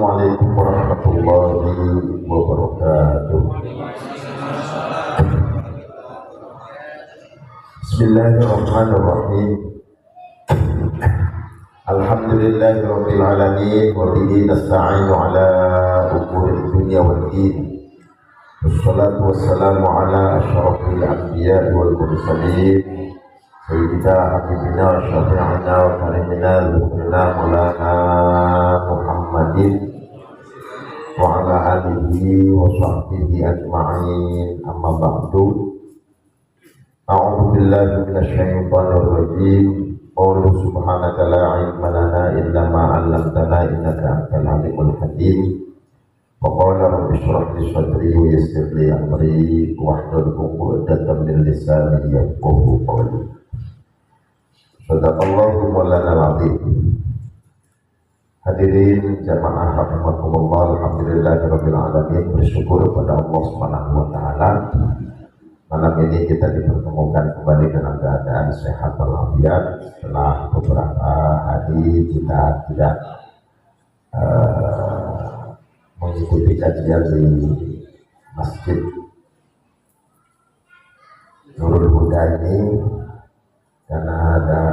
Assalamualaikum warahmatullahi wabarakatuh. Bismillahirrahmanirrahim. Alhamdulillahirabbil alamin wa bihi nasta'inu ala umuri dunya waddin. Wassalatu wassalamu ala asyrafil anbiya'i wal mursalin. Sayyidina habibina wa syafi'ina wa karimina luhurina maulana Muhammadin wa ala alihi wa sahbihi ajma'in, amma ba'du. A'udzu billahi minasy syaithanir rajim. Qul subhanaka la ilma lana illa ma 'allamtana innaka antal alimul hakim. Wa qala rabbi shrah li sadri wa yassir li amri wahlul 'uqdatam min lisani yafqahu qawli. Sadaqallahu maulana al-azim. Hadirin jamaah rahimakumullah, alhamdulillahirabbil alamin. Bersyukur kepada Allah Subhanahu wa taala, malam ini kita dipertemukan kembali dalam keadaan sehat walafiat setelah beberapa hari kita tidak mengikuti kajian di Masjid Nurul Huda ini karena ada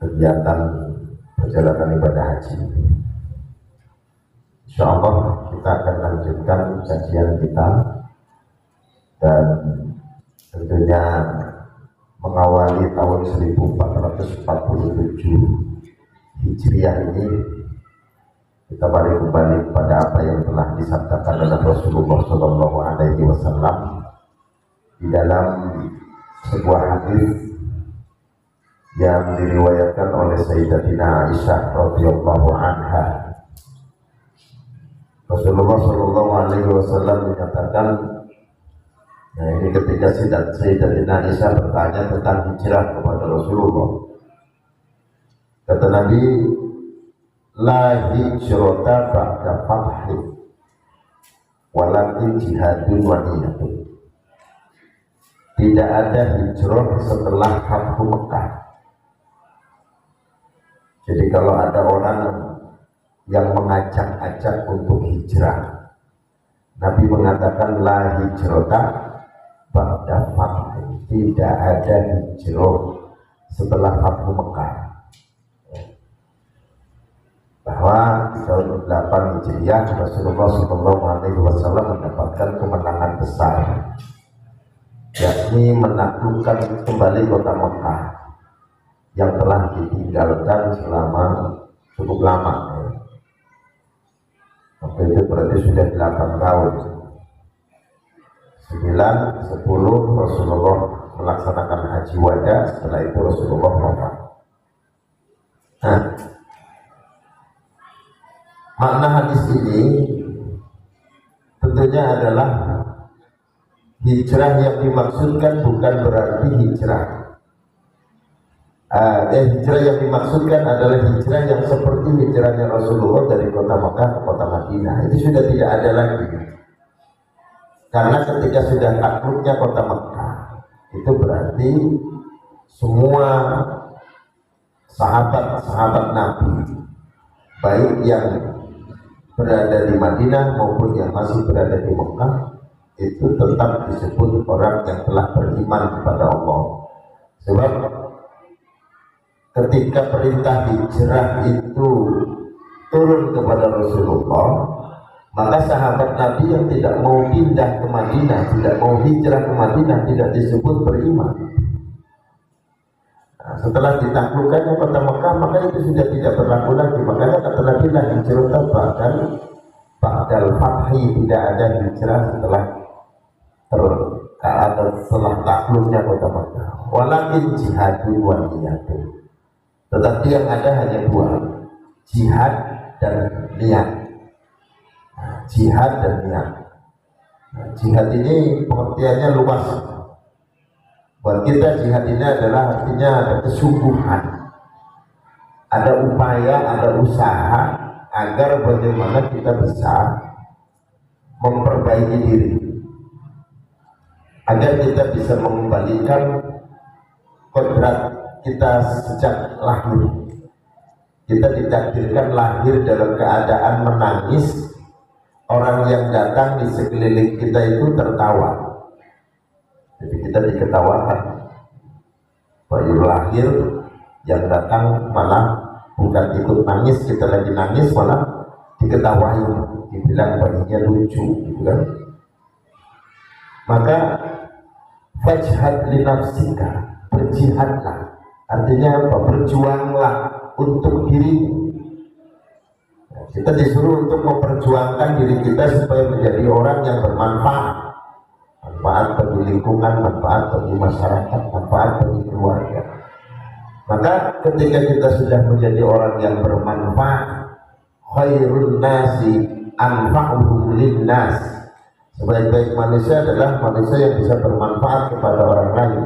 kegiatan perjalanan ibadah haji. Insyaallah kita akan lanjutkan kajian kita dan tentunya mengawali tahun 1447 Hijriah ini kita balik kembali kepada apa yang telah disabdakan oleh Rasulullah SAW di dalam sebuah hadis yang diriwayatkan oleh Sayyidatina Aisyah radhiyallahu anha. Rasulullah SAW menyatakan, nah ini ketika Sayyidatina Aisyah bertanya tentang hijrah kepada Rasulullah, kata Nabi, la hijrata ba'da fathi walakin jihadun wa niyatun. Tidak ada hijrah setelah Fathu Mekah. Jadi kalau ada orang yang mengajak-ajak untuk hijrah, Nabi mengatakan la hijrata ba'da fathi. Tidak ada hijrah setelah Fathu Mekah. Bahwa di tahun 8 Hijriah Rasulullah SAW mendapatkan kemenangan besar, yakni menaklukkan kembali kota Mekah yang telah ditinggalkan selama cukup lama. Waktu itu berarti sudah 8 tahun. 9, 10 Rasulullah melaksanakan haji wada, setelah itu Rasulullah wafat. Nah, makna hadis ini tentunya adalah hijrah yang dimaksudkan bukan berarti hijrah. Hijrah yang dimaksudkan adalah hijrah yang seperti hijrahnya Rasulullah dari kota Makkah ke kota Madinah. Itu sudah tidak ada lagi. Karena ketika sudah takluknya kota Makkah, itu berarti semua sahabat-sahabat Nabi, baik yang berada di Madinah maupun yang masih berada di Makkah, itu tetap disebut orang yang telah beriman kepada Allah. Sebab ketika perintah hijrah itu turun kepada Rasulullah, maka sahabat Nabi yang tidak mau pindah ke Madinah, tidak mau hijrah ke Madinah, tidak disebut beriman. Nah, setelah ditaklukkannya kota Mekah, maka itu sudah tidak berlaku lagi. Makanya kata Nabi lah hijrah ba'dal fathi, tidak ada hijrah setelah setelah takluknya kota Makkah. Walakin jihadun wa niyatun. Tetapi yang ada hanya dua, jihad dan niat. Jihad dan niat. Jihad ini pengertiannya luas. Buat kita jihad ini adalah artinya ada kesungguhan, ada upaya, ada usaha agar bagaimana kita bisa memperbaiki diri, agar kita bisa mengembalikan kodrat kita sejak lahir. kita ditakdirkan lahir dalam keadaan menangis, orang yang datang di sekeliling kita itu tertawa. Jadi kita diketawakan. Bayi lahir, yang datang malah bukan ikut nangis, kita lagi nangis malah diketawain, dibilang bayinya lucu, gitu kan? Maka fajhad li nafsika, berjihadlah. Artinya apa? Berjuanglah untuk dirimu. Kita disuruh untuk memperjuangkan diri kita supaya menjadi orang yang bermanfaat. Manfaat bagi lingkungan, manfaat bagi masyarakat, manfaat bagi keluarga. Maka ketika kita sudah menjadi orang yang bermanfaat, khairun nasi anfa'uhum linnas, sebaik-baik manusia adalah manusia yang bisa bermanfaat kepada orang lain.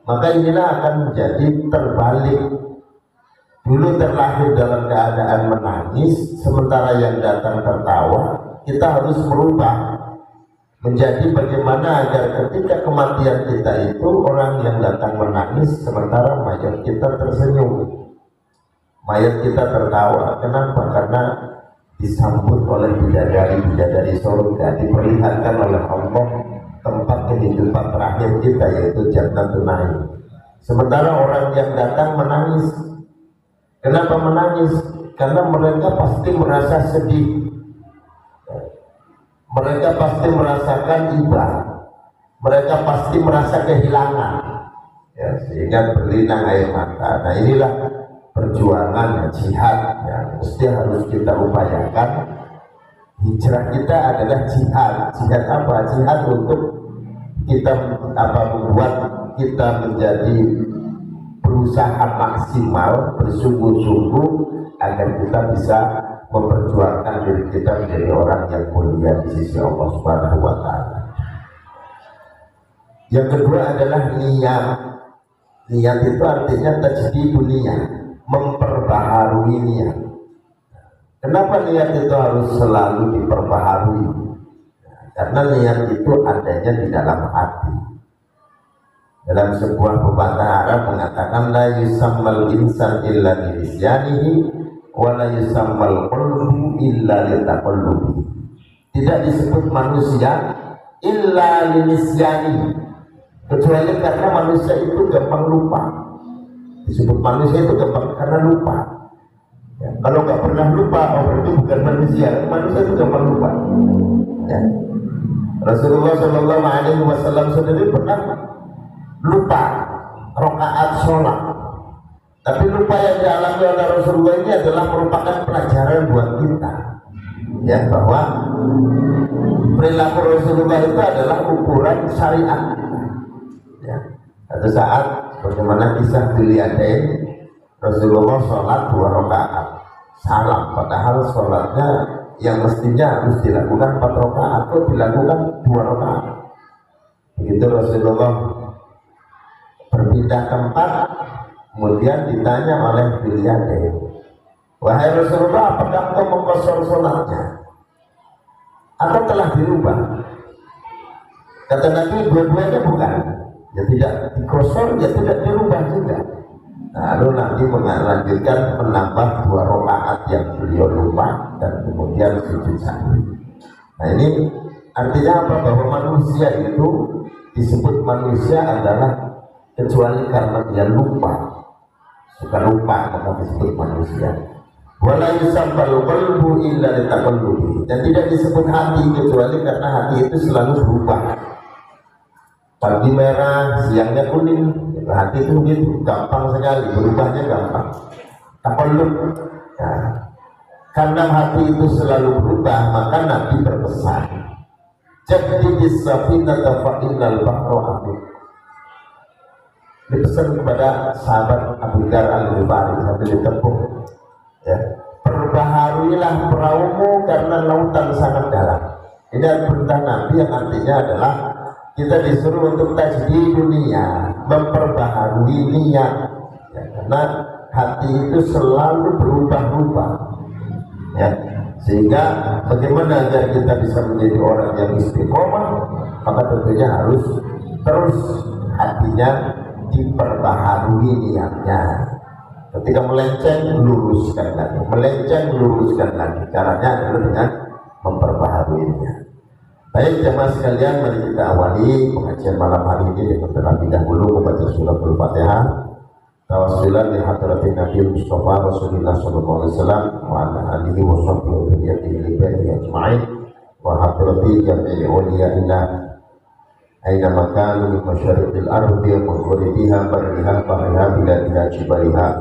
Maka inilah akan menjadi terbalik. Dulu terlahir dalam keadaan menangis, sementara yang datang tertawa. Kita harus merubah menjadi bagaimana agar ketika kematian kita itu orang yang datang menangis, sementara mayat kita tersenyum, mayat kita tertawa. Kenapa? Karena disambut oleh bidadari-bidadari surga, diperlihatkan oleh Allah tempat kehidupan terakhir kita, yaitu Jannatul Na'im. Sementara orang yang datang menangis. Kenapa menangis? Karena mereka pasti merasa sedih, mereka pasti merasakan iba, mereka pasti merasa kehilangan, ya, sehingga berlinang air mata. Nah, inilah perjuangan jihad yang mesti harus kita upayakan. Hijrah kita adalah jihad. Jihad apa? Jihad untuk kita membuat kita menjadi berusaha maksimal, bersungguh-sungguh agar kita bisa memperjuangkan diri kita menjadi orang yang mulia di sisi Allah Subhanahu wa Ta'ala. Yang kedua adalah niat. Niat itu artinya tajdidun niat, memperbaharui niat. Kenapa niat itu harus selalu diperbaharui? Karena niat itu adanya di dalam hati. Dalam sebuah pepatah Arab mengatakan la yusammal insan illa bilisyanihi wa la yusammal qulbu illa litaqallubi. Tidak disebut manusia illa linisyani, kecuali karena manusia itu gampang lupa. Disebut manusia itu gampang karena lupa. Ya, kalau nggak pernah lupa, oh berarti bukan manusia. Manusia itu gampang lupa. Ya. Rasulullah Shallallahu Alaihi Wasallam sendiri pernah lupa rakaat sholat. Tapi lupa yang dialami oleh Rasulullah ini adalah merupakan pelajaran buat kita, ya, bahwa perilaku Rasulullah itu adalah ukuran syariat. Ya. Satu saat, bagaimana kisah Biliadain, Rasulullah sholat 2 rakaat, salam, padahal sholatnya yang mestinya harus dilakukan 4 rakaat, atau dilakukan 2 rakaat. Begitu Rasulullah berpindah tempat, kemudian ditanya oleh Biliadain, wahai Rasulullah, apakah engkau mengkosor sholatnya atau telah dirubah? Kata Nabi, dua-duanya bukan. Ya tidak dikosor, ya tidak dirubah juga. Lalu Nabi melanjutkan menambah 2 rakaat yang beliau lupa dan kemudian sujud sahwi. Nah, ini artinya apa? Bahwa manusia itu disebut manusia adalah kecuali karena dia lupa, suka lupa, maka disebut manusia. Wala yusabbal qalbu illa litaqallubi, dan tidak disebut hati kecuali karena hati itu selalu berubah. Pagi merah, siangnya kuning, hati itu begitu, gampang sekali, berubahnya gampang. Taqallub. Nah, karena hati itu selalu berubah, maka Nabi berpesan, jadidis safinata fa innal bahra amik. Dipesan kepada sahabat Abu Dzar Al-Ghifari sambil ditempuh, ya, perbaharuilah perahumu karena lautan sangat dalam. Ini perintah Nabi yang artinya adalah kita disuruh untuk tajdid dunia, memperbaharui niat, ya, karena hati itu selalu berubah-ubah, ya, sehingga bagaimana agar kita bisa menjadi orang yang istiqomah, maka tentunya harus terus hatinya diperbaharui niatnya. Ketika melenceng, luruskan lagi, melenceng, luruskan lagi. Caranya adalah dengan memperbaharuinya. Baik jemaah sekalian, mari kita awali pengajian malam hari ini dengan terlebih dahulu membaca surah Al-Fatihah. Tawassulan li hadratin Nabi Mustafa Rasulullah sallallahu alaihi wasallam wa ala alihi wa sahbihi wa dzurriyyatihi li ajma'in wa hadrati jami'i awliyaillah aina makanu min masyariqil ardi wa maghribiha barriha bahriha biladiha jibaliha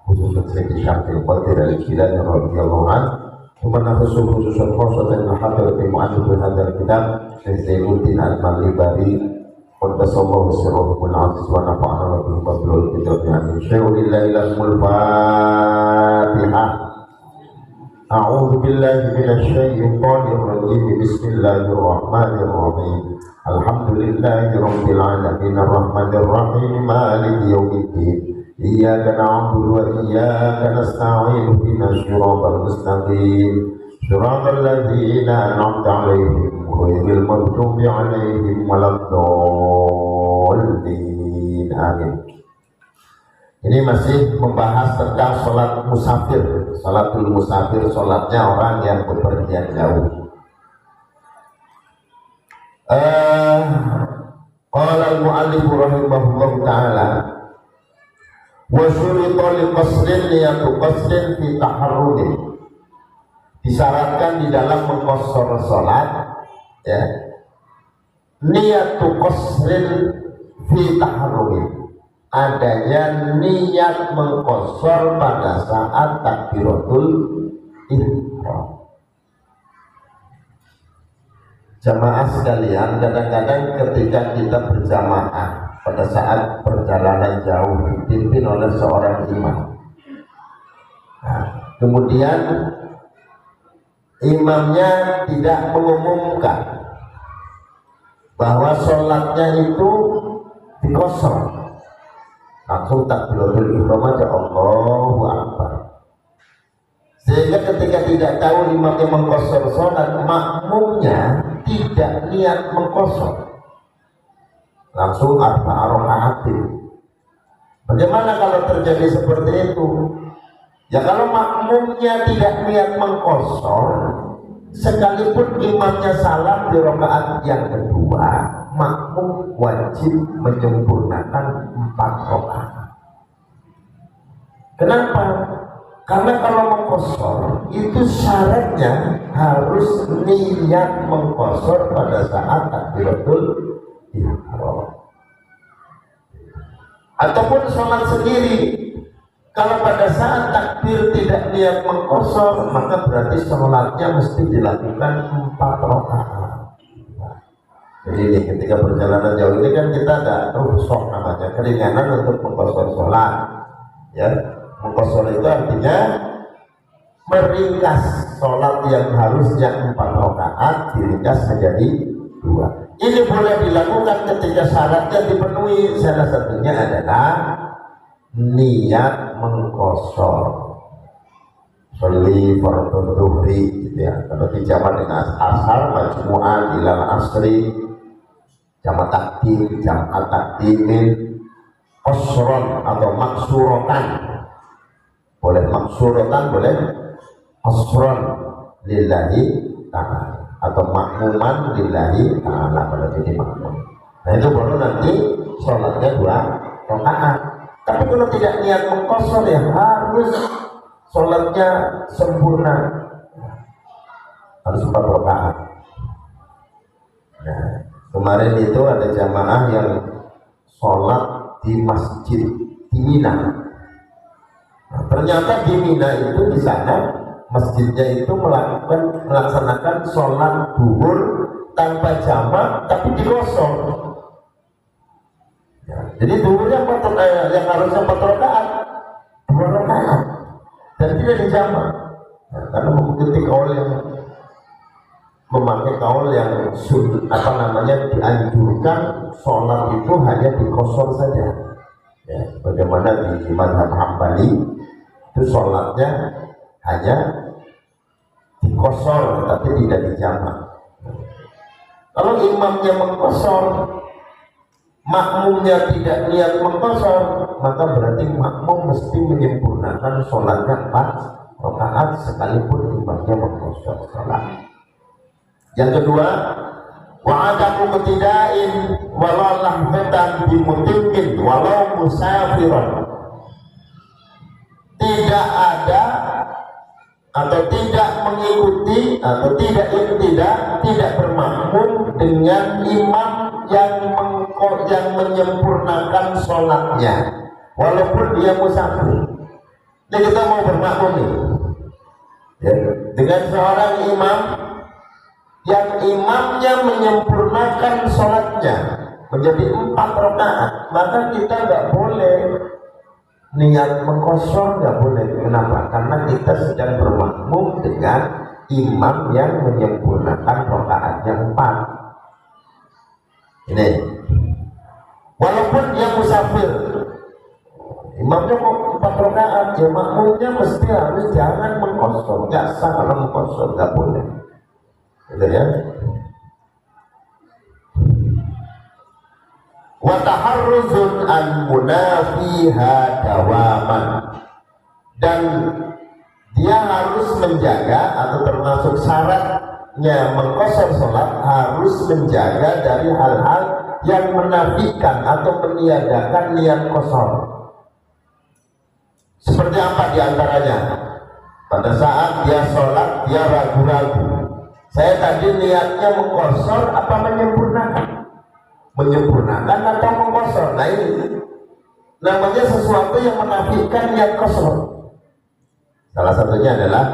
khususan Sayyidi Syamsul Qadir al-Jilani radhiyallahu anhu Kemana khususan khosatan hadratil mu'allif hadal kitab Sayyidina al-Malibari Qaddasallahu sirruhul aziz wa nafa'ana wa bihi fadlul kitab amin. Syai'ulillahi lahumul Fatihah. A'udzu billahi minasy syaithanir rajim. Bismillahirrahmanirrahim. Alhamdulillahi rabbil alamin arrahmanir rahim maliki yaumiddin. Iyyaka na'budu wa iyyaka nasta'in ihdinas siratal mustaqim. Siratal ladzina an'amta 'alaihim ghairil maghdubi 'alaihim waladdallin. Amin. Ini masih membahas tentang sholat musafir. Sholatul musafir, sholatnya orang yang bepergian jauh. Qala al-mu'allif rahimahullah ta'ala wa syurita li qasrin liyatu qasrin fi taharrumin. Disyaratkan di dalam mengqashar salat ya, niyatu qasrin fi taharrumin, adanya niat mengqashar pada saat takbiratul ihram. Jamaah sekalian, kadang-kadang ketika kita berjamaah pada saat perjalanan jauh dipimpin oleh seorang imam, nah, kemudian imamnya tidak mengumumkan bahwa sholatnya itu dikosor, langsung takbiratul ihram aja Allahu Akbar. Sehingga ketika tidak tahu imamnya mengkosor sholat, makmumnya tidak niat mengkosor, langsung arba'a raka'atin. Bagaimana kalau terjadi seperti itu? Ya kalau makmumnya tidak niat mengkosor, sekalipun imamnya salam di rakaat yang kedua, makmum wajib menyempurnakan 4 rakaat. Kenapa? Karena kalau mengkosor itu syaratnya harus niat mengkosor pada saat takbiratul ihram. Ataupun sholat sendiri, kalau pada saat takbir tidak niat mengkosor, maka berarti sholatnya mesti dilakukan 4 rakaat. Jadi ini ketika perjalanan jauh ini kan kita ada rukhsah namanya, keringanan untuk mengkosor sholat ya. Mengkosor itu artinya meringkas sholat yang harusnya 4 rakaat diringkas menjadi 2. Ini boleh dilakukan ketika syaratnya dipenuhi. Salah satunya adalah niat mengkosor. Sholi fardhu dhuhri gitu ya. Kalau dijamak dengan asar, majmu'an ilal asri, jamak takdim, jamak takdimin, qasron atau maksurotan. Boleh maksurotan, boleh qasron lillahi ta'ala, atau makmuman lillahi ta'ala pada jadi makmum. Nah itu baru nanti sholatnya 2 rakaat. Tapi kalau tidak niat mengkosor ya harus sholatnya sempurna, harus 4 rakaat. Nah kemarin itu ada jamaah yang sholat di masjid di Mina. Nah, ternyata di Mina itu di sana masjidnya itu melaksanakan sholat duhur tanpa jamak tapi dikosor. Ya, jadi duhurnya yang harusnya 4 rakaat 2 rakaat dan tidak dijamak. Nah, karena mengikuti kaul yang memakai kaul yang dianjurkan sholat itu hanya dikosor saja. Ya, bagaimana di mazhab Hambali itu sholatnya hanya dikosor tapi tidak dijamak. Kalau imamnya mengkosor makmumnya tidak niat mengkosor, maka berarti makmum mesti menyempurnakan sholatnya 4 rakaat sekalipun imamnya mengkosor sholat. Yang kedua, wa'adamu ketidain walau lahmetan bimutimkin walau musafiran. Tidak ada atau tidak mengikuti atau tidak bermakmum dengan imam yang menyempurnakan sholatnya walaupun dia musafir. Jadi kita mau bermakmum nih ya, dengan seorang imam yang imamnya menyempurnakan sholatnya menjadi 4 rakaat, maka kita nggak boleh niat mengkosor, nggak boleh. Kenapa? Karena kita sedang bermakmum dengan imam yang menyempurnakan rakaatnya 4. Ini walaupun dia musafir, imamnya kok 4 rakaat, ya makmumnya mesti harus jangan mengkosor. Nggak sah kalau mengkosor, nggak boleh. Gitu ya. Wa taharruzun an munafiha dawaman, dan dia harus menjaga atau termasuk syaratnya mengkosor sholat harus menjaga dari hal-hal yang menafikan atau meniadakan niat kosor. Seperti apa diantaranya? Pada saat dia sholat dia ragu-ragu, saya tadi niatnya mengkosor apa menyempurnakan? Menyempurnakan atau mengkosor? Nah ini namanya sesuatu yang menafikan niat kosor. Salah satunya adalah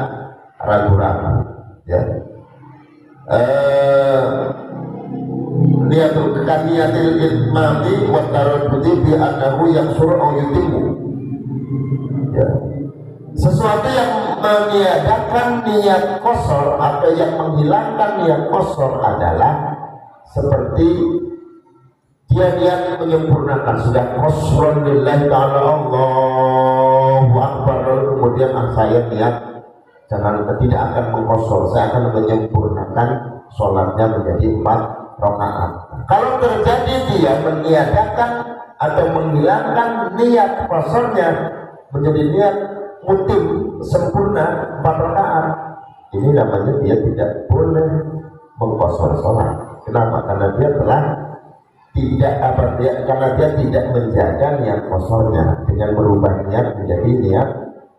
ragu-ragu ya. Niatul itmami wa taraddudi bi annahu yaqsuru aw yutimmu ya. Sesuatu yang meniadakan niat kosor atau yang menghilangkan niat kosor adalah seperti dia niat menyempurnakan, sudah kosron lillahi ta'ala Allahu Akbar, kemudian saya niat tidak akan mengkosor, saya akan menyempurnakan sholatnya menjadi 4 rakaat. Kalau terjadi dia meniadakan atau menghilangkan niat kosornya menjadi niat mutim sempurna 4 rakaat, ini namanya dia tidak boleh mengkosor sholat. Kenapa? Karena dia telah karena dia tidak menjaga niat kosornya dengan merubah niat menjadi niat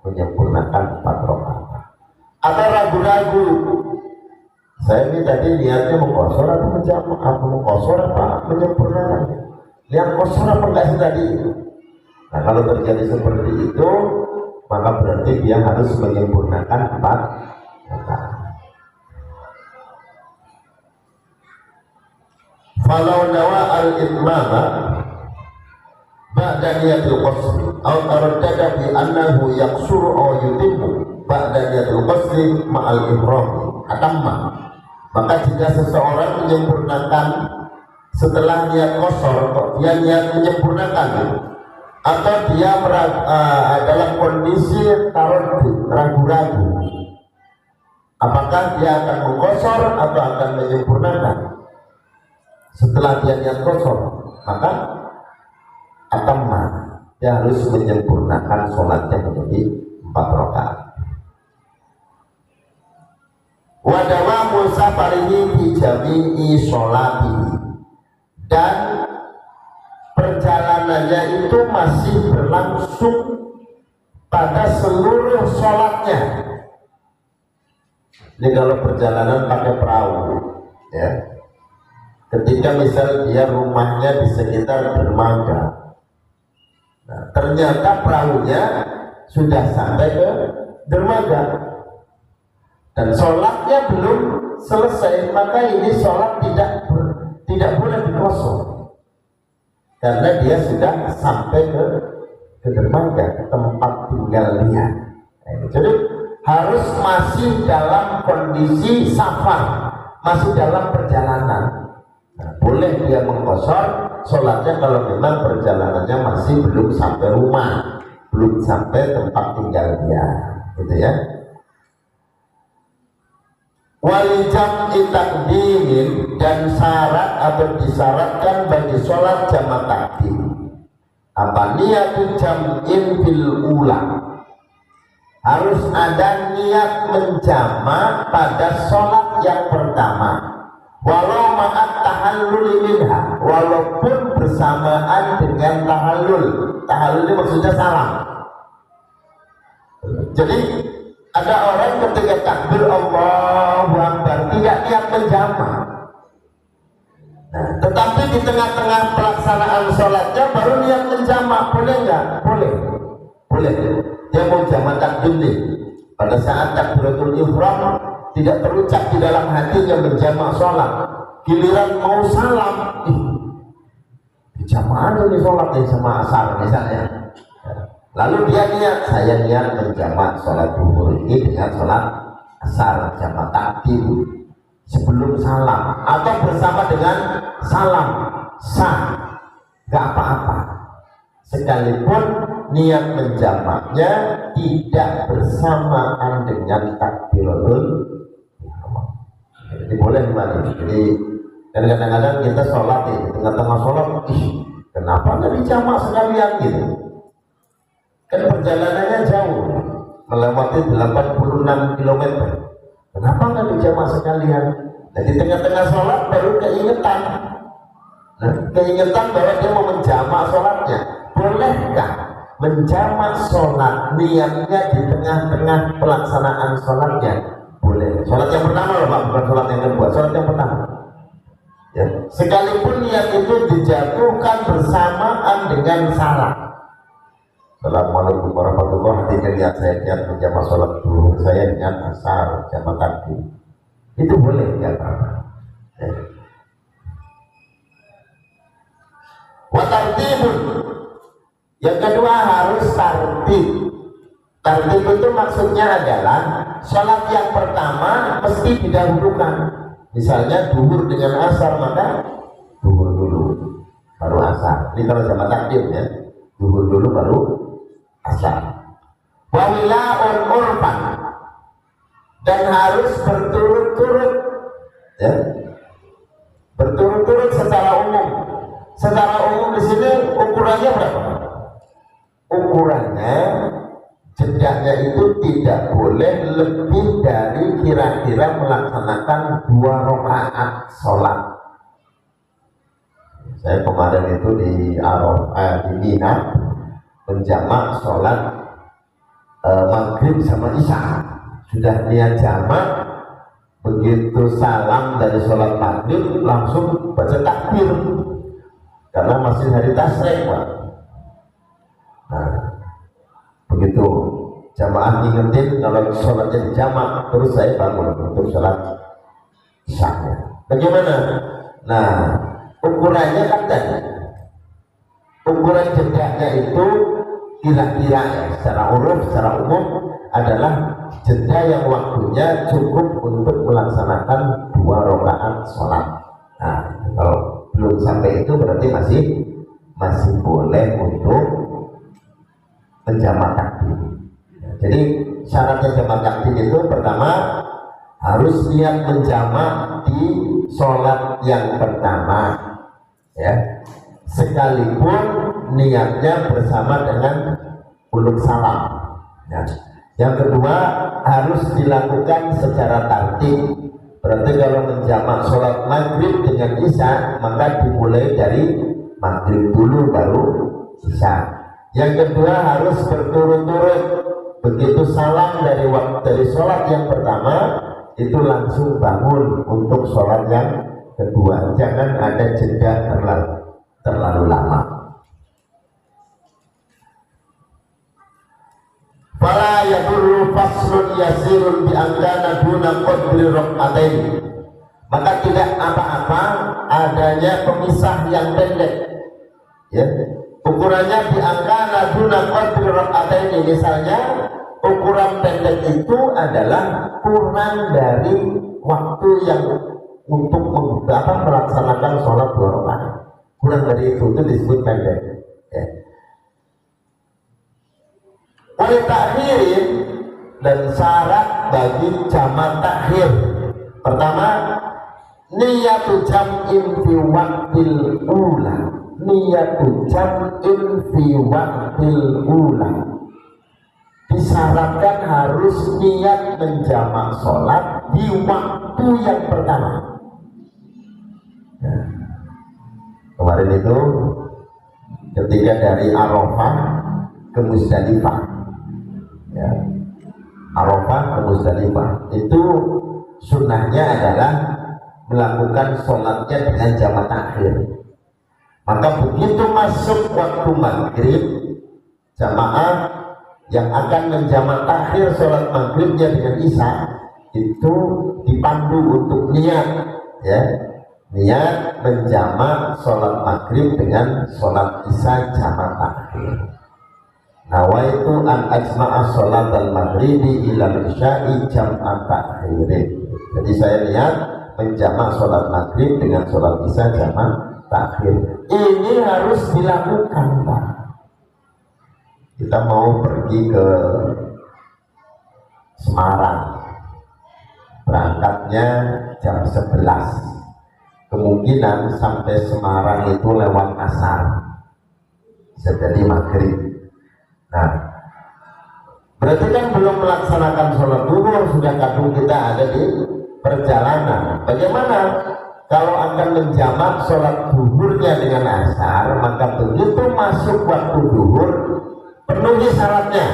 menyempurnakan 4 rakaat. Atau ragu-ragu, saya ini tadi niatnya mengkosor atau mengkosor apa menyempurnakan? Niat kosor apa enggak sih tadi? Nah kalau terjadi seperti itu, maka berarti dia harus menyempurnakan 4 rakaat. Falau nawa al-itmama ba'da niyatil qasri aw taraddada bi annahu yaqsuru aw yutimmu ba'da niyatil qasri ma'al ihram atamma, maka jika seseorang menyempurnakan setelah niat qasar, dia niat menyempurnakan atau dia dalam kondisi taraddud, ragu-ragu apakah dia akan mengqasar atau akan menyempurnakan, setelah dia niat kosor, maka atamma, dia harus menyempurnakan sholatnya menjadi 4 rakaat. Wa dawamu safarihi fi jami'i sholatihi, dan perjalanannya itu masih berlangsung pada seluruh sholatnya. Ini kalau perjalanan pakai perahu ya, ketika misal dia rumahnya di sekitar dermaga, nah, ternyata perahunya sudah sampai ke dermaga dan sholatnya belum selesai, maka ini sholat tidak boleh dikosor karena dia sudah sampai ke dermaga, ke tempat tinggal dia. Nah, jadi harus masih dalam kondisi safar, masih dalam perjalanan. Nah, boleh dia mengkosor sholatnya kalau memang perjalanannya masih belum sampai rumah, belum sampai tempat tinggal dia, gitu ya. Walijam itakdimin, dan syarat atau disyaratkan bagi sholat jamak takdim apa niatun jam'in bil ula, harus ada niat menjamak pada sholat yang pertama, walau ma'at tahallul minha, walaupun bersamaan dengan tahallul. Tahallul ini maksudnya salam. Jadi ada orang ketika takbir Allahu Akbar tidak niat menjamak. Nah, tetapi di tengah-tengah pelaksanaan sholatnya baru niat menjamak, boleh nggak? Boleh, boleh. Dia mau jamak takdim nih. Pada saat takbiratul ihram tidak terucap di dalam hatinya menjamak sholat. Giliran mau salam, jamak ini sholat sama asar misalnya. Lalu dia niat, saya niat menjamak sholat zuhur ini dengan sholat asar jamak takdim sebelum salam atau bersama dengan salam, sah, gak apa-apa. Sekalipun niat menjamaknya tidak bersamaan dengan takbiratul ihram. Jadi boleh gimana? Jadi kadang-kadang kita sholat di tengah-tengah sholat, kenapa nggak dijamak sekalian gitu? Kan perjalanannya jauh, melewati 86 km. Kenapa nggak dijamak sekalian? Nah, di tengah-tengah sholat baru keingetan. Nah, keingetan bahwa dia mau menjamak sholatnya. Bolehkah menjamak sholat niatnya di tengah-tengah pelaksanaan sholatnya? Boleh. Sholat yang pertama loh Pak, bukan sholat yang kedua. Sholat yang pertama. Ya. Sekalipun niat itu dijatuhkan bersamaan dengan salam. Assalamualaikum warahmatullahi wabarakatuh. Niat saya niat menjamak sholat dulu, saya niat asar jamak takdim, itu boleh nggak apa-apa. Wa tartibun, yang kedua harus tartib. Tartib itu maksudnya adalah sholat yang pertama mesti didahulukan. Misalnya duhur dengan asar, maka duhur dulu baru asar. Ini kalau jamak takdim ya, duhur dulu baru asar. Wawila'un urfan, dan harus berturut-turut ya, berturut-turut secara umum. Secara umum di sini ukurannya berapa? Ukurannya jedanya itu tidak boleh lebih dari kira-kira melaksanakan 2 rakaat sholat. Saya kemarin itu di di Mina menjamak sholat maghrib sama isya, sudah niat jamak, begitu salam dari sholat maghrib langsung baca takbir karena masih hari tasyrik Pak. Nah, begitu jamaah ingetin kalau sholatnya dijamak, terus saya bangun untuk sholat isya. Bagaimana? Nah, ukurannya kan tadi, ukuran jedanya itu kira-kira ya, secara uruf, secara umum adalah jeda yang waktunya cukup untuk melaksanakan 2 rakaat sholat. Nah, kalau belum sampai itu berarti masih boleh untuk menjamak takdim. Jadi syaratnya jamak takdim itu pertama harus niat menjamak di sholat yang pertama ya, sekalipun niatnya bersama dengan uluk salam ya. Yang kedua harus dilakukan secara tertib, berarti kalau menjamak sholat maghrib dengan isya maka dimulai dari maghrib dulu baru isya. Yang kedua harus berturut-turut, begitu salam dari sholat yang pertama itu langsung bangun untuk sholat yang kedua, jangan ada jeda terlalu lama. Fala yadurru faslun yasirun bi angkana duna qadri rak'atain, maka tidak apa-apa adanya pemisah yang pendek ya. Ukurannya di angkana duna qadri rak'atain, misalnya ukuran pendek itu adalah kurang dari waktu yang untuk melaksanakan sholat 2 rakaat. Kurang dari itu disebut pendek ya. Oleh takhirin, dan syarat bagi jamak takhir, Pertama, niyatu jam'in fi waqtil ula. Niyatu jam'in fi waqtil ula. Disyaratkan harus niat menjamak sholat di waktu yang pertama. Nah, kemarin itu ketika dari Arafah ke Musdalifah, ya, Arafah ke Musdalifah itu sunnahnya adalah melakukan sholatnya dengan jamak takhir. Maka begitu masuk waktu maghrib, jamaah yang akan menjamak takhir sholat maghribnya dengan isya itu dipandu untuk niat, ya, niat menjamak sholat maghrib dengan sholat isya jamak takhir. Nawaitu an ajma'a sholat al-maghribi ilal isya'i jam'at takhirin. Jadi saya niat menjamak sholat maghrib dengan sholat isya jamak takhir. Ini harus dilakukan, Pak. Kita mau pergi ke Semarang, berangkatnya jam 11. Kemungkinan sampai Semarang itu lewat asar, bisa jadi maghrib. Nah, berarti kan belum melaksanakan sholat duhur, sudah kadung kita ada di perjalanan. Bagaimana kalau akan menjamak sholat duhurnya dengan asar? Maka begitu masuk waktu duhur, penuhi syaratnya.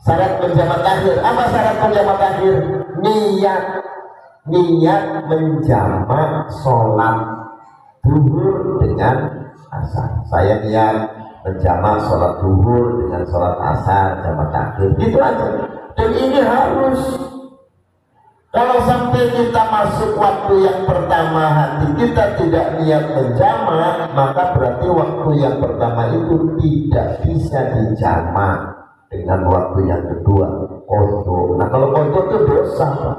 Syarat menjamak takhir. Apa syarat menjamak takhir? Niat menjamak sholat duhur dengan asar. Saya niat menjamak sholat duhur dengan sholat asar jamak takhir. Gitu aja. Dan ini harus. Kalau sampai kita masuk waktu yang pertama hati kita tidak niat menjamak, maka berarti waktu yang pertama itu tidak bisa dijamak dengan waktu yang kedua, kodok. Nah, kalau kodok itu dosa, Pak.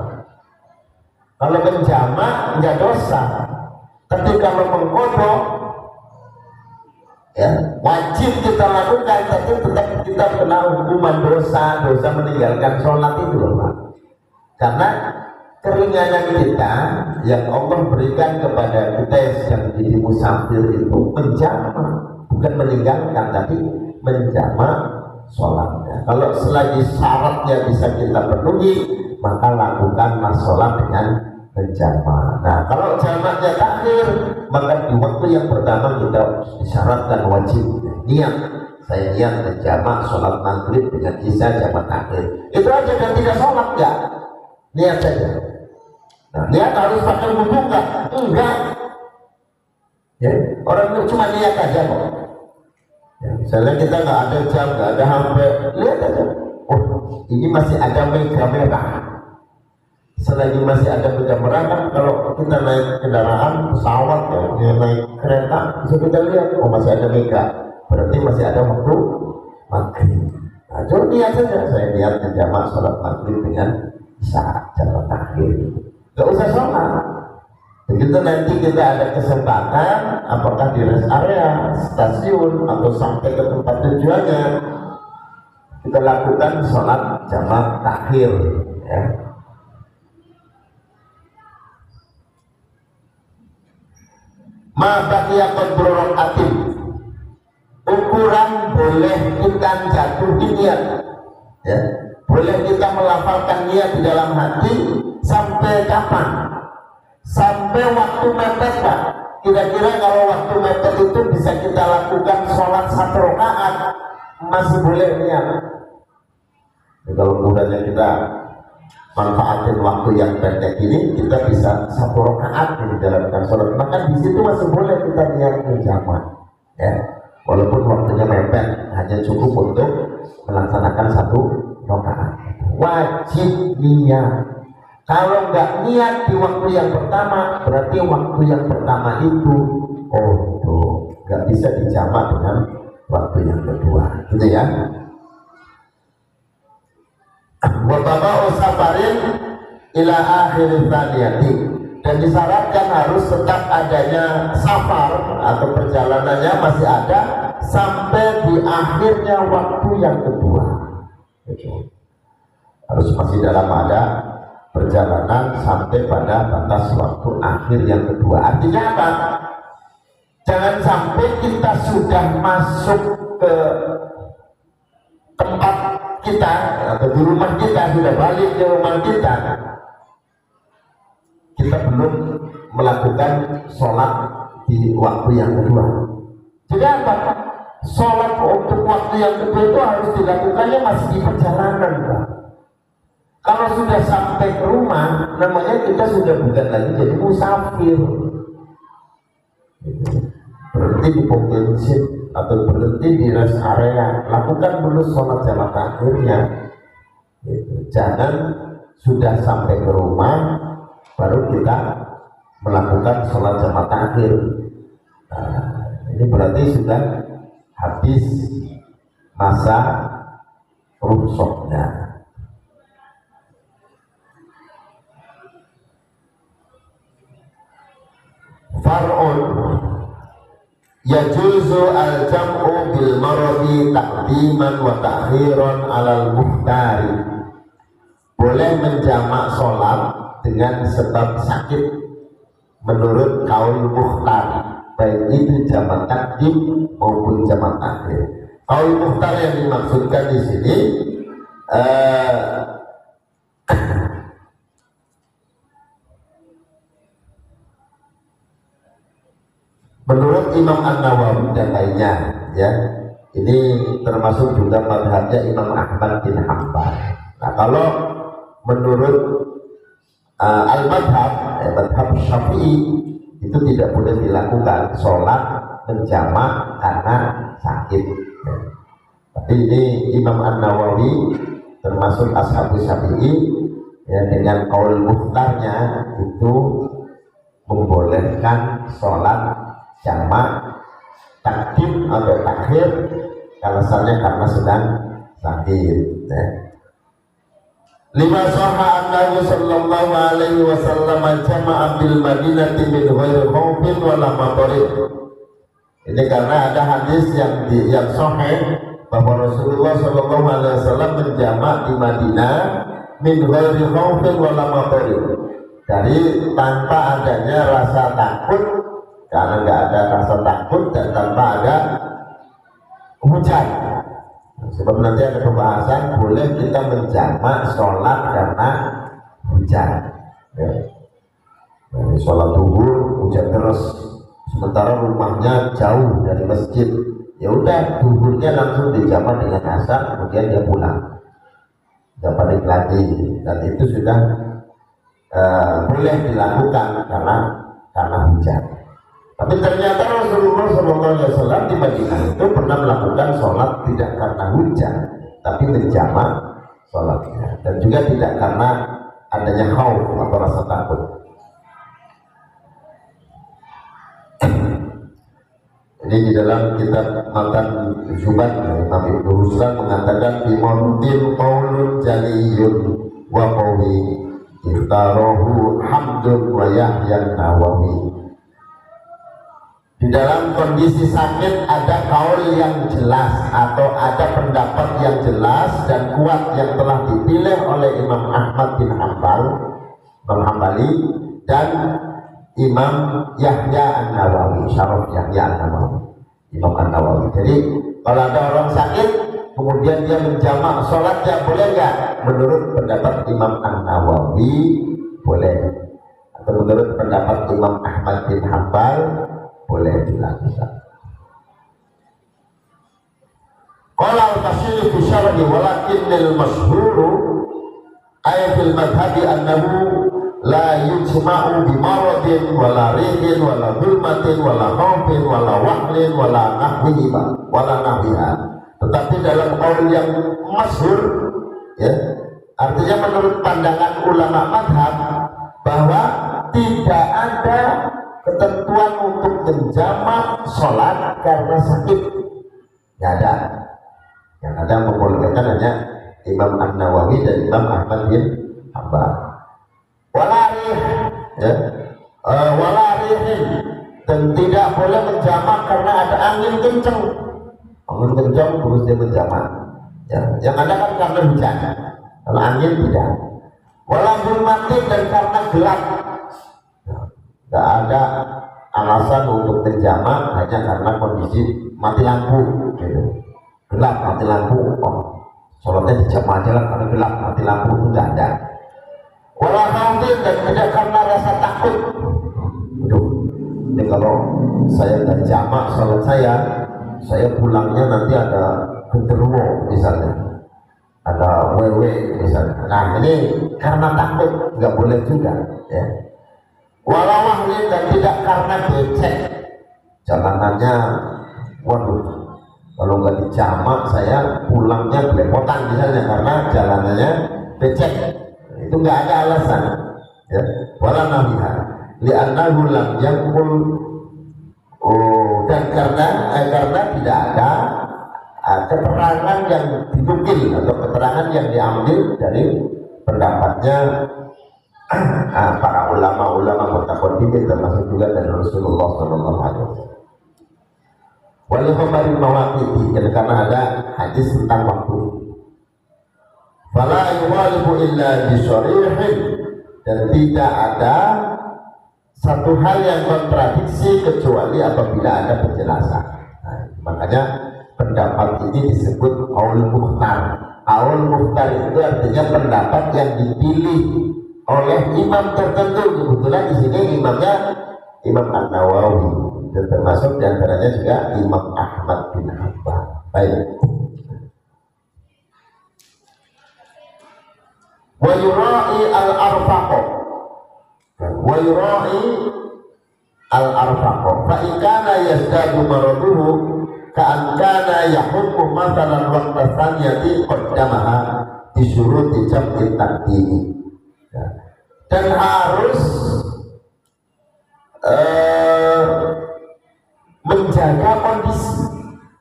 Kalau menjamak nggak dosa, tapi kalau mengkodok, ya wajib kita lakukan, tapi tetap kita kena hukuman dosa meninggalkan sholat itu loh, Pak. Karena keringanan kita yang Allah berikan kepada kita yang jadi musafir itu menjamak, bukan meninggalkan, tapi menjamak sholatnya. Kalau selagi syaratnya bisa kita penuhi, maka lakukanlah sholat dengan menjamak. Nah, kalau jamaknya takhir, maka di waktu yang pertama kita disyaratkan wajib niat. Saya niat menjamak sholat maghrib dengan isya jamak takhir. Itu aja, dan tidak sholat, enggak, niat saja. Nah, niat harus pakai wudhu enggak? Enggak. Ya, orang itu cuma niat aja kok. Ya, misalnya kita nggak ada jam, nggak ada HP, lihat aja. Oh, ini masih ada mega merah. Selagi masih ada mega merah kan, kalau kita naik kendaraan pesawat ya, naik kereta, bisa kita lihat, oh masih ada mega. Berarti masih ada waktu maghrib. Nah, jadi niat saja. Saya niat menjamak sholat maghrib dengan isya jamak takhir. Gak usah sholat. Begitu nanti kita ada kesempatan, apakah di rest area, stasiun, atau sampai ke tempat tujuannya, kita lakukan sholat jamak takhir, ya. Ma baqiya qadru rak'atin, ukuran boleh kita jatuh di niat, ya. Boleh kita melafalkan niat di dalam hati sampai kapan? Sampai waktu mepet, Pak. Kira-kira kalau waktu mepet itu bisa kita lakukan sholat 1 rakaat, masih boleh niat. Ya, kalau mudahnya kita manfaatin waktu yang pendek ini, kita bisa 1 rakaat menjalankan sholat. Maka di situ masih boleh kita niat menjamak, ya. Walaupun waktunya mepet, hanya cukup untuk melaksanakan 1 rakaat. Wajib niat. Kalau nggak niat di waktu yang pertama, berarti waktu yang pertama itu nggak bisa dijamak dengan waktu yang kedua, gitu ya. Wa baba'u safarin ila akhir tsaniyati, dan disyaratkan harus tetap adanya safar atau perjalanannya masih ada sampai di akhirnya waktu yang kedua. Harus masih dalam ada perjalanan sampai pada batas waktu akhir yang kedua. Artinya apa? Jangan sampai kita sudah masuk ke tempat kita atau di rumah kita, sudah balik ke rumah kita belum melakukan sholat di waktu yang kedua. Jadi apa? Sholat untuk waktu yang kedua itu harus dilakukannya masih di perjalanan, Pak. Kalau sudah sampai ke rumah, namanya kita sudah bukan lagi jadi musafir. Berhenti di pom bensin atau berhenti di rest area, lakukan dulu sholat jamaah akhirnya. Jangan sudah sampai ke rumah baru kita melakukan sholat jamaah akhir. Nah, ini berarti sudah habis masa rukhsahnya. Far'un yajuzu al-jam'u bil maradi taqdiman wa ta'khiran 'alal muhtari. Boleh menjamak sholat dengan sebab sakit menurut kaul muhtar, baik itu jamak takdim maupun jamak akhir. Kaul muhtar yang dimaksudkan di sini menurut Imam An-Nawawi dan lainnya, ya, ini termasuk juga madhabnya Imam Ahmad bin Hanbal. Nah, kalau menurut al-madhab, madhab Syafi'i, itu tidak boleh dilakukan sholat menjamak karena sakit. Ya. Tapi ini Imam An-Nawawi termasuk ashabus Syafi'i, ya, dengan qaul mukhtarnya itu membolehkan sholat jamak takdim atau takhir alasannya karena sedang sakit. Ya. Lima sahha annahu sallallahu alaihi wasallam jama'a bil madinati min ghairi khaufin wala matarin. Ini karena ada hadis yang sahih bahwa Rasulullah sallallahu alaihi wasallam menjamak di Madinah min ghairi khaufin wala matarin, dari tanpa adanya rasa takut, karena nggak ada rasa takut dan tanpa ada hujan. Sebab nanti ada pembahasan boleh kita menjamak sholat karena hujan. Ya. Jadi sholat zuhur hujan deras, sementara rumahnya jauh dari masjid, ya udah zuhurnya langsung dijamak dengan asar, kemudian dia pulang, tidak balik lagi, dan itu sudah boleh dilakukan karena hujan. Tapi ternyata Rasulullah SAW di Madinah itu pernah melakukan sholat tidak karena hujan, tapi menjamak sholatnya, dan juga tidak karena adanya khauf atau rasa takut. Jadi di dalam kitab Matan Zubat, Imam Ibnu Ruslan mengatakan bimordin qaulun jaliyun wa qawi iftarahu Hamdun wa Yahya Nawawi. Di dalam kondisi sakit ada kaul yang jelas atau ada pendapat yang jelas dan kuat yang telah dipilih oleh Imam Ahmad bin Hanbal, Imam Hambali, dan Imam Yahya An-Nawawi, Syaraf Yahya An-Nawawi, Imam An-Nawawi. Jadi kalau ada orang sakit kemudian dia menjamak sholatnya, boleh nggak? Menurut pendapat Imam An-Nawawi boleh, atau menurut pendapat Imam Ahmad bin Hanbal boleh dilakukan. Qala al-Qasiri fi syarhi walakinnal masyhuru ay fil madhhabi annahu la yujma'u bi maradin wala rihin wala dhulmatin wala khaufin wala wahlin wala nahwihi wala nahwiha. Tetapi dalam qaul yang masyhur, ya, artinya menurut pandangan ulama madhab bahwa tidak ada ketentuan untuk menjamak sholat karena sakit, nggak ada. Yang ada membolehkan hanya Imam An-Nawawi dan Imam Ahmad bin Hanbal. Walarih, ya, walarihin, dan tidak boleh menjamak karena ada angin kencang. Angin kencang terus dia menjamak. Ya, yang ada kan karena hujan. Kalau angin tidak. Walaupun mati dan karena gelap, tidak ada alasan untuk berjamaah hanya karena kondisi mati lampu, gitu. Gelap mati lampu, oh, sholatnya dijamaah aja lah karena gelap mati lampu, itu tidak ada. Walaupun dan tidak karena rasa takut. Aduh, ini kalau saya tidak jamaah sholat saya pulangnya nanti ada genderuwo misalnya, ada wewe misalnya. Nah ini karena takut nggak boleh juga, ya. Walau dan tidak karena becek, jalanannya, waduh, kalau nggak dijamak saya pulangnya belepotan misalnya karena jalanannya becek, itu nggak ada alasan, ya. Walau nabiha li'annahu lam yakul, dan karena tidak ada keterangan yang dinukil atau keterangan yang diambil dari pendapatnya para ulama-ulama mutaqaddimin, termasuk juga dari Rasulullah sallallahu alaihi wasallam. Wal khabari mawaqiti, karena ada hadis tentang waktu. Fala yuwalibu illa bisyarihin, dan tidak ada satu hal yang kontradiksi kecuali apabila ada penjelasan. Nah, makanya pendapat ini disebut qaul mukhtar. Qaul mukhtar itu artinya pendapat yang dipilih oleh imam tertentu. Kebetulan di sini imamnya Imam An-Nawawi, dan termasuk diantaranya juga Imam Ahmad bin Hanbal. Baik. Wa yura'i al-arfaqo, wa yura'i al-arfaqo fa in kana yazdadu maraduhu ka'an kana yahukmu mathalan waqta thaniyati qaddamaha bisyuruti jam'i taqdimi. Dan harus menjaga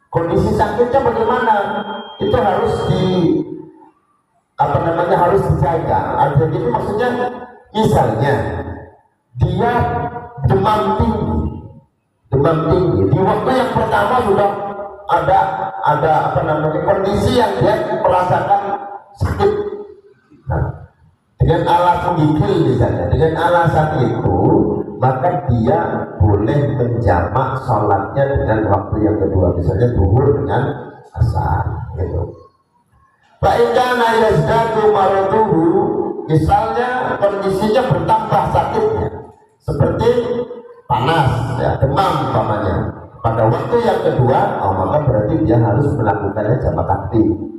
kondisi sakitnya bagaimana, itu harus harus dijaga. Artinya itu maksudnya misalnya dia demam tinggi di waktu yang pertama sudah ada kondisi yang dia merasakan sakit. Nah, dengan alasan menggigil misalnya, dengan alasan itu maka dia boleh menjamak sholatnya dengan waktu yang kedua, misalnya zuhur dengan asar, gitu. Fa'idana yazdadu maraduhu, misalnya kondisinya bertambah sakitnya, seperti panas, ya, demam umpamanya. Pada waktu yang kedua, maka berarti dia harus melakukannya jamak takdim.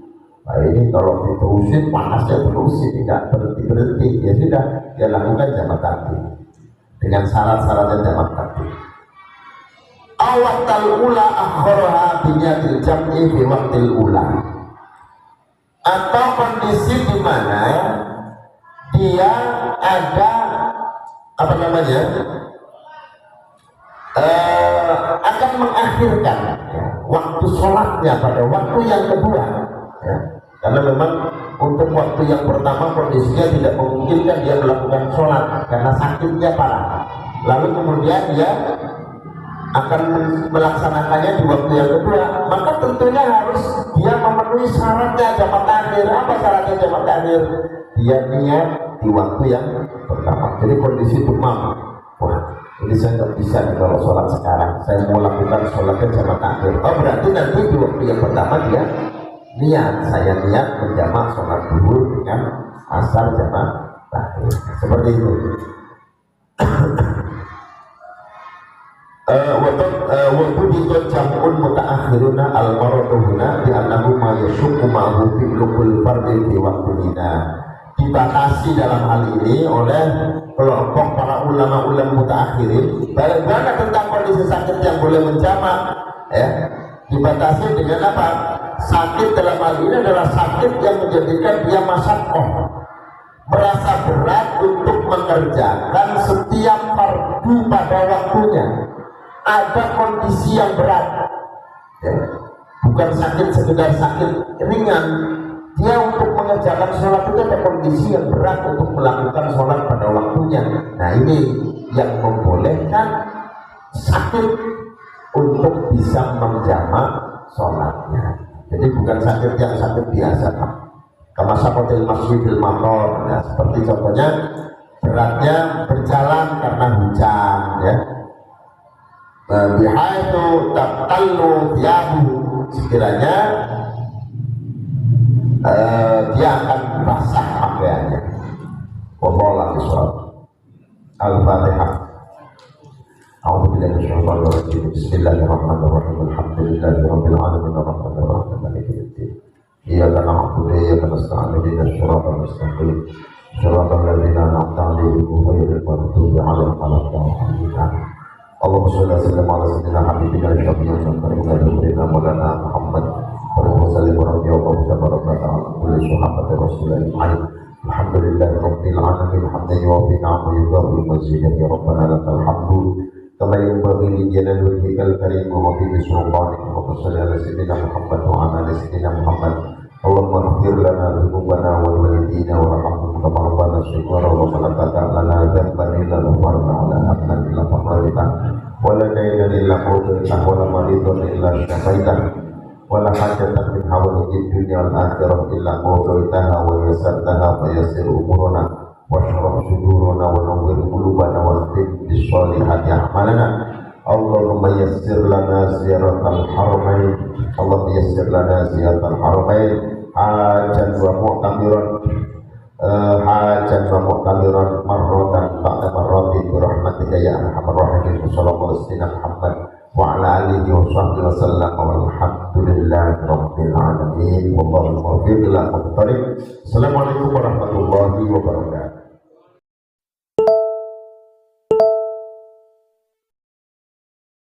Nah ini kalau diterusin panasnya terusin, tidak berhenti, ya sudah, dia lakukan jamak takdim dengan syarat-syaratnya jamak takdim. Awaktal ula akhoroha binyatil jam'i fi waktil ula, atau kondisi di mana dia ada akan mengakhirkan, ya, waktu sholatnya pada waktu yang kedua, ya. Karena memang untuk waktu yang pertama kondisinya tidak memungkinkan dia melakukan sholat karena sakitnya parah, lalu kemudian dia akan melaksanakannya di waktu yang kedua, maka tentunya harus dia memenuhi syaratnya jamak takhir. Apa syaratnya jamak takhir? Dia niat di waktu yang pertama. Jadi kondisi demam, wah ini saya nggak bisa nih kalau sholat sekarang, saya mau lakukan sholatnya jamak takhir. Oh berarti nanti di waktu yang pertama dia niat, saya niat menjamak sholat zuhur dengan asar jamak takhir, seperti itu. Waktu dikot jam'un mutaakhiruna al-marotuhuna bi'annahu ma yashuku ma'hu bi'lukul fardin di waktunina. Dibatasi dalam hal ini oleh kelompok para ulama-ulama mutaakhirin. Bagaimana tentang kondisi sakit yang boleh menjamak, ya? Dibatasi dengan apa? Sakit dalam hal ini adalah sakit yang menjadikan dia masyaqah, merasa berat untuk mengerjakan setiap fardu pada waktunya. Ada kondisi yang berat, ya. Bukan sakit sekedar sakit ringan, dia untuk mengerjakan sholat itu ada kondisi yang berat untuk melakukan sholat pada waktunya. Nah ini yang membolehkan sakit untuk bisa menjamak sholatnya. Jadi bukan sakit yang sakit biasa, Kama sakotil masjidil maqam, ya, seperti contohnya beratnya berjalan karena hujan, ya. Bihaitu tabtallu thiyabu, sekiranya dia akan basah pakaiannya. Wallahu a'lam. Al-Fatihah. A'udzu billahi minasyaitonir rajim. Bismillahirrahmanirrahim. Alhamdulillahirabbil alamin arrahmanir rahim maliki yaumiddin. Iyyaka na'budu wa iyyaka nasta'in ihdinas siratal mustaqim. Siratal ladzina an'amta 'alaihim ghairil maghdubi 'alaihim waladdallin. Allahumma shalli wa sallim ala sayyidina habibina syafi'ina wa maulana Muhammad wa sallim wa rabbi wa tabaraka ta'ala kulli sahabati rasulillah. Alhamdulillahi rabbil alamin hamdan yuwaffi ni'amahu wa yudawi mazidahu ya rabbana lakal hamdu kama yanbaghi li jalali wajhikal karim wa bi sultanika wa salli ala sayyidina Muhammad wa ala sayyidina Muhammad. Allahumma ighfir lana dhunubana wa walidina wa rahmna kama rabbana shighara wa la ta'ala dhanban illa ghafarna wa la hamdan illa farajta wa la dayna illa qadayta wa la maridan illa shafaita wa la hajatan min hawaijid dunya wal akhirah illa qadaytaha wa yassartaha fa yassir umurana wa shrah sudurana wa nawwir qulubana wa khtim bis solihati a'malana. Allahumma yassir lana ziyaratal haramain, Allahumma yassir lana ziyaratal haramain hajan wa mu'tamiran marratan ba'da marratin bi rahmatika ya arhamar rahimin. Sallallahu alaihi Muhammad wa ala alihi wa sahbihi wa sallam walhamdulillahi rabbil alamin. Wallahu muwaffiq ila aqwamit thoriq. Assalamualaikum warahmatullahi wabarakatuh.